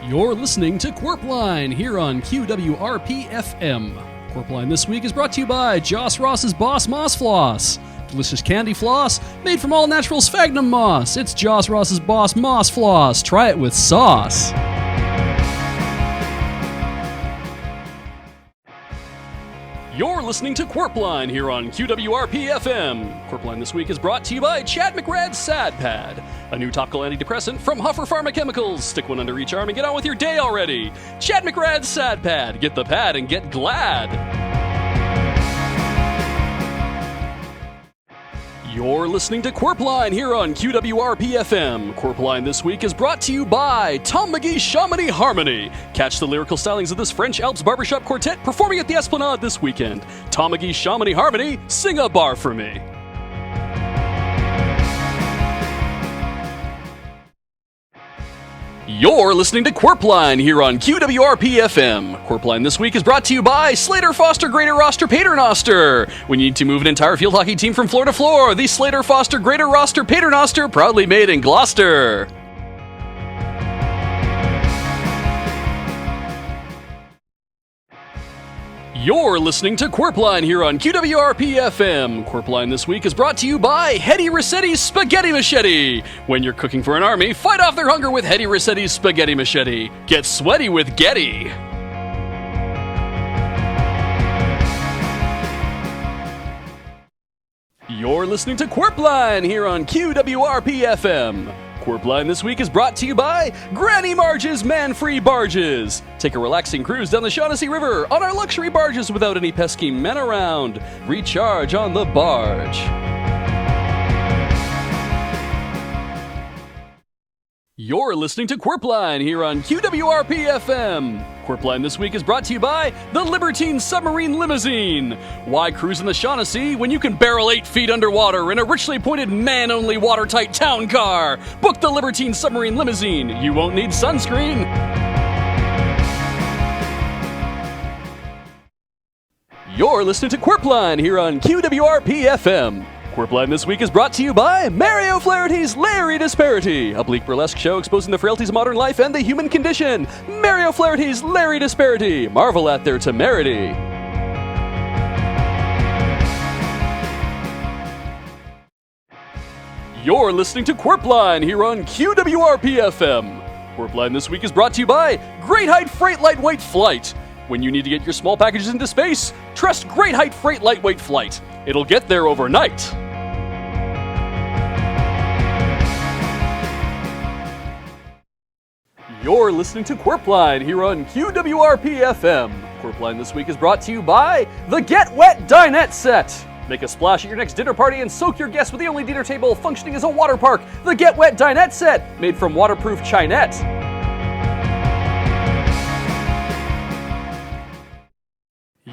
You're listening to Qwerpline here on QWRP-FM. Qwerpline this week is brought to you by Joss Ross's Boss Moss Floss. Delicious candy floss made from all natural sphagnum moss. It's Joss Ross's Boss Moss Floss. Try it with sauce. You're listening to Qwerpline here on QWRP-FM. Qwerpline this week is brought to you by Chad McRad's Sad Pad, a new topical antidepressant from Huffer Pharmaceuticals. Stick one under each arm and get on with your day already. Chad McRad's Sad Pad. Get the pad and get glad. You're listening to Qwerpline here on QWRP-FM. Qwerpline this week is brought to you by Tom McGee's Chamonix Harmony. Catch the lyrical stylings of this French Alps barbershop quartet performing at the Esplanade this weekend. Tom McGee's Chamonix Harmony, sing a bar for me. You're listening to Qwerpline here on QWRP-FM. Qwerpline this week is brought to you by Slater Foster Greater Roster Paternoster. When you need to move an entire field hockey team from floor to floor, the Slater Foster Greater Roster Paternoster, proudly made in Gloucester. You're listening to Qwerpline here on QWRP-FM. Qwerpline this week is brought to you by Hetty Rossetti's Spaghetti Machete. When you're cooking for an army, fight off their hunger with Hetty Rossetti's Spaghetti Machete. Get sweaty with Getty. You're listening to Qwerpline here on QWRP-FM. Qwerpline this week is brought to you by Granny Marge's Man-Free Barges. Take a relaxing cruise down the Shaughnessy River on our luxury barges without any pesky men around. Recharge on the barge. You're listening to Qwerpline here on QWRP-FM. Qwerpline this week is brought to you by the Libertine Submarine Limousine. Why cruise in the Shaughnessy when you can barrel 8 feet underwater in a richly pointed man-only watertight town car? Book the Libertine Submarine Limousine. You won't need sunscreen. You're listening to Qwerpline here on QWRP-FM. Qwerpline this week is brought to you by Mario Flaherty's Larry Disparity, a bleak burlesque show exposing the frailties of modern life and the human condition. Mario Flaherty's Larry Disparity. Marvel at their temerity. You're listening to Qwerpline here on QWRP-FM. Qwerpline this week is brought to you by Great Height Freight Lightweight Flight. When you need to get your small packages into space, trust Great Height Freight Lightweight Flight. It'll get there overnight. You're listening to Qwerpline here on QWRP-FM. Qwerpline this week is brought to you by the Get Wet Dinette Set. Make a splash at your next dinner party and soak your guests with the only dinner table functioning as a water park. The Get Wet Dinette Set, made from waterproof chinette.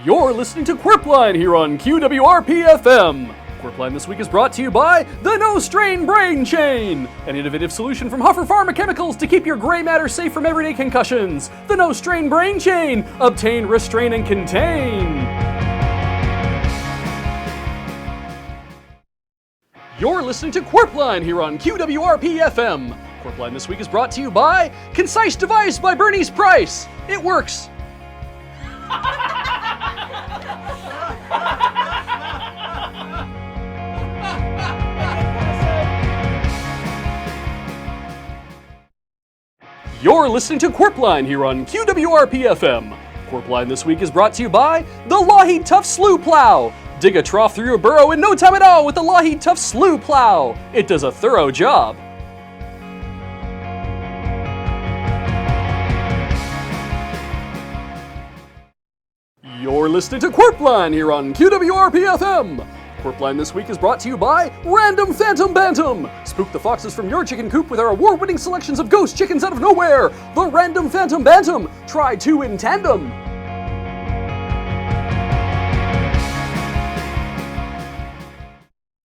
You're listening to Qwerpline here on QWRP-FM. Qwerpline this week is brought to you by the No Strain Brain Chain, an innovative solution from Huffer Pharmaceuticals to keep your gray matter safe from everyday concussions. The No Strain Brain Chain. Obtain, restrain, and contain. You're listening to Qwerpline here on QWRP-FM. Qwerpline this week is brought to you by Concise Device by Bernice Price. It works. You're listening to Qwerpline here on QWRP-FM. Qwerpline this week is brought to you by the Lougheed Tough Slough Plow. Dig a trough through a burrow in no time at all with the Lougheed Tough Slough Plow. It does a thorough job. You're listening to Qwerpline here on QWRP-FM. Qwerpline this week is brought to you by Random Phantom Bantam. Spook the foxes from your chicken coop with our award-winning selections of ghost chickens out of nowhere. The Random Phantom Bantam. Try 2 in tandem.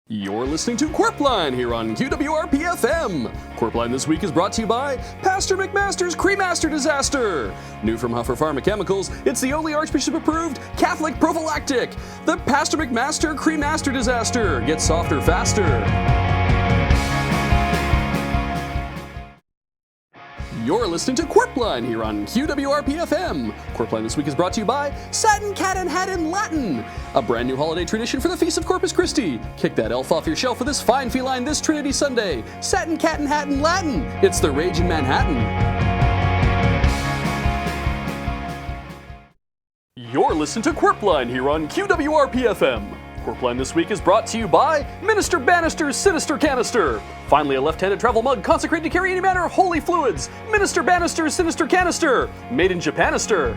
You're listening to Qwerpline here on QWRP-FM. Qwerpline this week is brought to you by Pastor McMaster's Cremaster Disaster. New from Huffer Pharmaceuticals, it's the only Archbishop-approved Catholic prophylactic. The Pastor McMaster Cremaster Disaster. Get softer faster. You're listening to Qwerpline here on QWRP-FM. Qwerpline this week is brought to you by Satin Cat and Hat in Latin, a brand new holiday tradition for the Feast of Corpus Christi. Kick that elf off your shelf for this fine feline this Trinity Sunday. Satin Cat and Hat in Latin. It's the rage in Manhattan. You're listening to Qwerpline here on QWRP-FM. Qwerpline this week is brought to you by Minister Bannister's Sinister Canister. Finally, a left-handed travel mug consecrated to carry any manner of holy fluids. Minister Bannister's Sinister Canister, made in Japanister.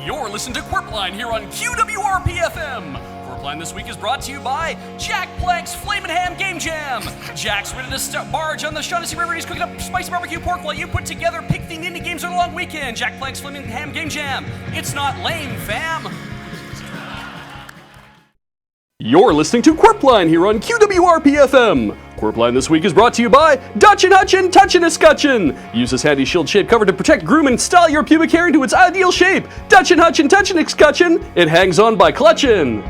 You're listening to Qwerpline here on QWRP-FM. Qwerpline this week is brought to you by Jack Blank's Flamin' Ham Game Jam. Jack's ready to barge on the Shaughnessy River. He's cooking up spicy barbecue pork while you put together pig-themed indie games on a long weekend. Jack Blank's Flamin' Ham Game Jam. It's not lame, fam. You're listening to Qwerpline here on QWRP-FM. Qwerpline this week is brought to you by Dutchin' Hutchin' Touchin' a Scutchin. Use this handy shield-shaped cover to protect, groom, and style your pubic hair into its ideal shape. Dutchin' Hutchin' Touchin' a Scutchin. It hangs on by clutchin'.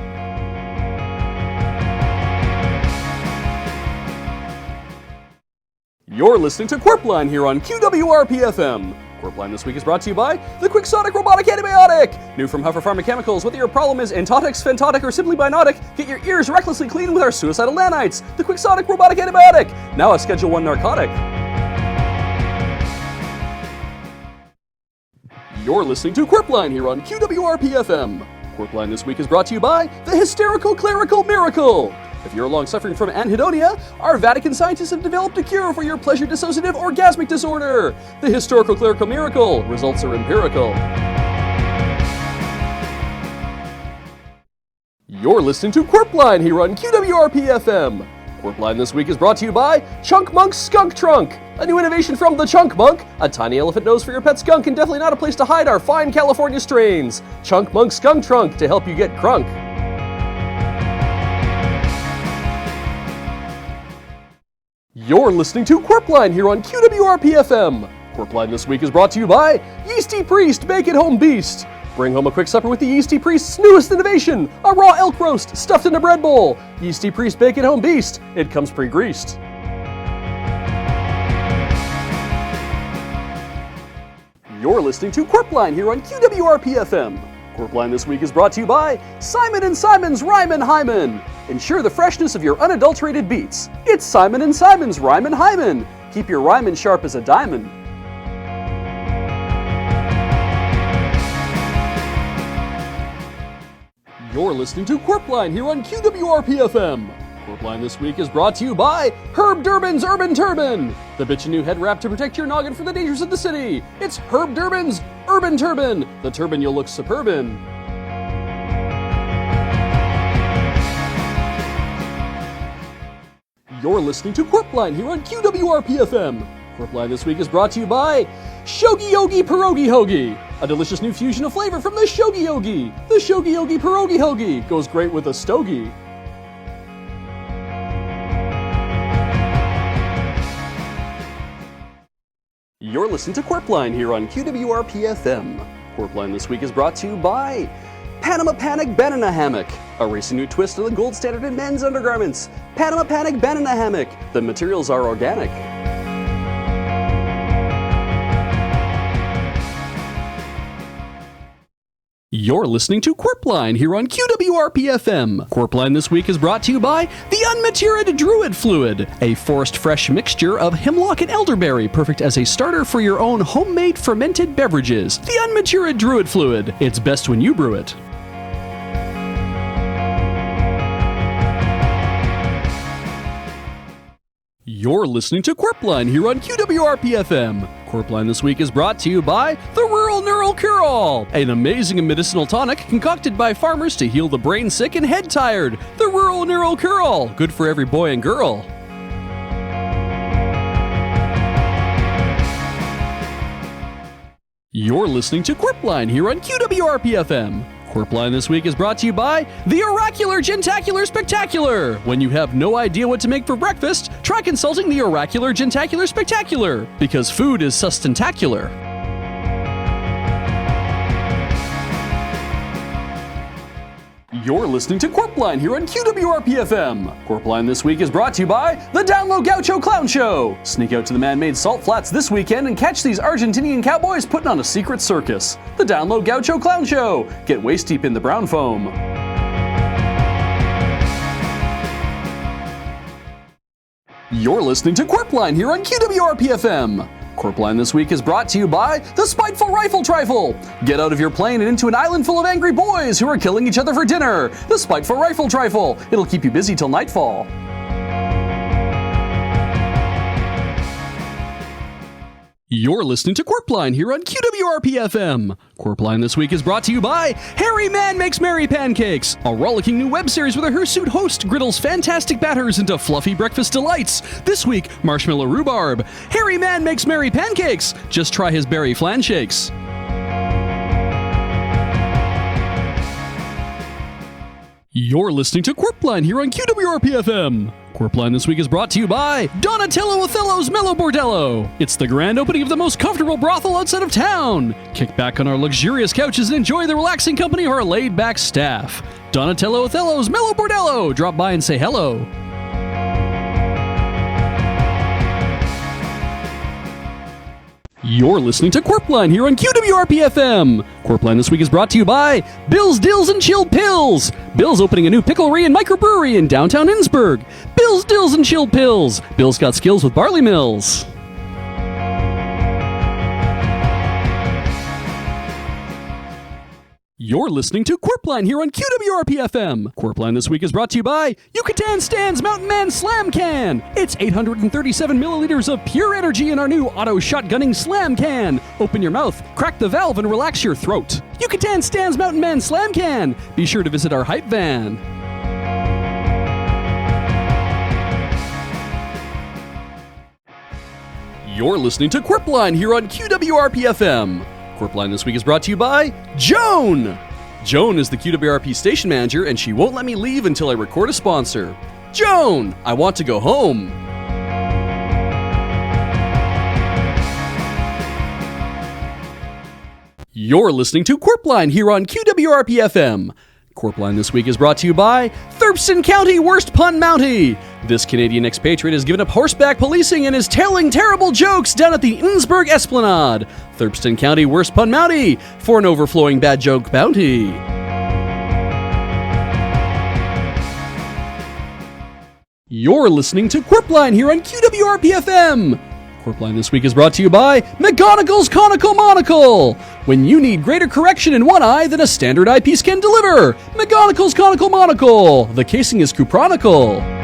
You're listening to Qwerpline here on QWRP-FM. Qwerpline this week is brought to you by the Quixotic Robotic Antibiotic. New from Huffer Pharmaceuticals, whether your problem is entotic, sphentotic, or simply binotic, get your ears recklessly clean with our suicidal nanites. The Quixotic Robotic Antibiotic, now a Schedule 1 narcotic. You're listening to Qwerpline here on QWRP-FM. Qwerpline this week is brought to you by the Hysterical Clerical Miracle. If you're long suffering from anhedonia, our Vatican scientists have developed a cure for your pleasure-dissociative orgasmic disorder. The Historical Clerical Miracle. Results are empirical. You're listening to Qwerpline here on QWRP-FM. Qwerpline this week is brought to you by Chunk Monk's Skunk Trunk, a new innovation from the Chunk Monk, a tiny elephant nose for your pet skunk and definitely not a place to hide our fine California strains. Chunk Monk's Skunk Trunk to help you get crunk. You're listening to Qwerpline here on QWRP-FM. Qwerpline this week is brought to you by Yeasty Priest Bake at Home Beast. Bring home a quick supper with the Yeasty Priest's newest innovation, a raw elk roast stuffed in a bread bowl. Yeasty Priest Bake at Home Beast. It comes pre-greased. You're listening to Qwerpline here on QWRP-FM. Qwerpline this week is brought to you by Simon & Simon's Ryman Hyman. Ensure the freshness of your unadulterated beats. It's Simon & Simon's Ryman Hyman. Keep your Ryman sharp as a diamond. You're listening to Qwerpline here on QWRP-FM. Qwerpline this week is brought to you by Herb Durbin's Urban Turban, the bitchin' new head wrap to protect your noggin from the dangers of the city. It's Herb Durbin's Urban Turban, the turban you'll look superb in. You're listening to Qwerpline here on QWRP-FM. Qwerpline this week is brought to you by Shogi Yogi Pierogi Hoagie, a delicious new fusion of flavor from the Shogi Yogi. The Shogi Yogi Pierogi Hoagie goes great with a stogie. You're listening to Qwerpline here on QWRP-FM. Qwerpline this week is brought to you by Panama Panic Banana Hammock, a racing new twist on the gold standard in men's undergarments. Panama Panic Banana Hammock. The materials are organic. You're listening to Qwerpline here on QWRP-FM. Qwerpline this week is brought to you by the Unmatured Druid Fluid, a forest fresh mixture of hemlock and elderberry, perfect as a starter for your own homemade fermented beverages. The Unmatured Druid Fluid. It's best when you brew it. You're listening to Qwerpline here on QWRP-FM. Qwerpline this week is brought to you by the Rural Neural Cure-All, an amazing medicinal tonic concocted by farmers to heal the brain sick and head tired. The Rural Neural Cure-All, good for every boy and girl. You're listening to Qwerpline here on QWRP-FM. Qwerpline this week is brought to you by the Oracular Gentacular Spectacular. When you have no idea what to make for breakfast, try consulting the Oracular Gentacular Spectacular, because food is sustentacular. You're listening to Qwerpline here on QWRP-FM. Qwerpline this week is brought to you by the Download Gaucho Clown Show. Sneak out to the man-made salt flats this weekend and catch these Argentinian cowboys putting on a secret circus. The Download Gaucho Clown Show. Get waist deep in the brown foam. You're listening to Qwerpline here on QWRP-FM. Qwerpline this week is brought to you by the Spiteful Rifle Trifle. Get out of your plane and into an island full of angry boys who are killing each other for dinner. The Spiteful Rifle Trifle. It'll keep you busy till nightfall. You're listening to Qwerpline here on QWRP-FM. Qwerpline this week is brought to you by Harry MANN Makes Merry Pancakes, a rollicking new web series where the hirsute host griddles fantastic batters into fluffy breakfast delights. This week, marshmallow rhubarb. Harry MANN Makes Merry Pancakes. Just try his berry flan shakes. You're listening to Qwerpline here on QWRP-FM. Qwerpline this week is brought to you by Donatello Othello's Mellow Bordello. It's the grand opening of the most comfortable brothel outside of town. Kick back on our luxurious couches and enjoy the relaxing company of our laid-back staff. Donatello Othello's Mellow Bordello. Drop by and say hello. You're listening to Qwerpline here on QWRP-FM. Qwerpline this week is brought to you by Bill's Dills and Chilled Pills. Bill's opening a new picklery and microbrewery in downtown Innsbruck. Bill's Dills and Chilled Pills. Bill's got skills with barley mills. You're listening to Qwerpline here on QWRP-FM. Qwerpline this week is brought to you by Yucatan Stan's Mountain Man Slam Can. It's 837 milliliters of pure energy in our new auto shotgunning slam can. Open your mouth, crack the valve, and relax your throat. Yucatan Stan's Mountain Man Slam Can. Be sure to visit our hype van. You're listening to Qwerpline here on QWRP-FM. Qwerpline this week is brought to you by Joan! Joan is the QWRP station manager, and she won't let me leave until I record a sponsor. Joan! I want to go home. You're listening to Qwerpline here on QWRP-FM. Qwerpline this week is brought to you by Thurston County Worst Pun Mountie. This Canadian expatriate has given up horseback policing and is telling terrible jokes down at the Innsbruck Esplanade. Thurston County Worst Pun Mountie for an overflowing bad joke bounty. You're listening to Qwerpline here on QWRP-FM. Qwerpline this week is brought to you by McGonagall's Conical Monocle. When you need greater correction in one eye than a standard eyepiece can deliver, McGonagall's Conical Monocle. The casing is cupronical.